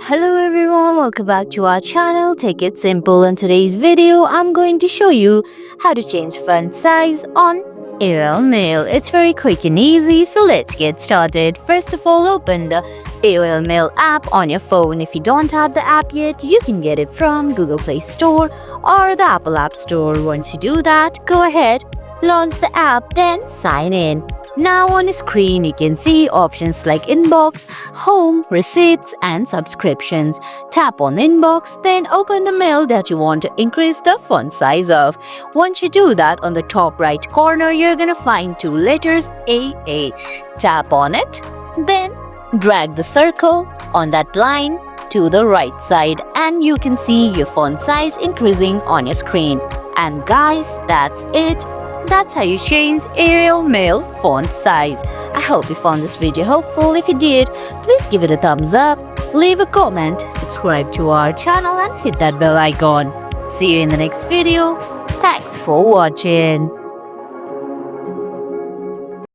Hello everyone, welcome back to our channel. Take it simple. In today's video, I'm going to show you how to change font size on AOL Mail. It's very quick and easy, so let's get started. First of all, open the AOL Mail app on your phone. If you don't have the app yet, you can get it from Google Play Store or the Apple App Store. Once you do that, go ahead, launch the app, then sign in. Now on the screen, you can see options like Inbox, Home, Receipts, and Subscriptions. Tap on Inbox, then open the mail that you want to increase the font size of. Once you do that, on the top right corner, you're gonna find two letters AA. Tap on it, then drag the circle on that line to the right side, and you can see your font size increasing on your screen. And guys, that's it. That's how you change AOL Mail font size. I hope you found this video helpful. If you did, please give it a thumbs up, leave a comment, subscribe to our channel and hit that bell icon. See you in the next video. Thanks for watching.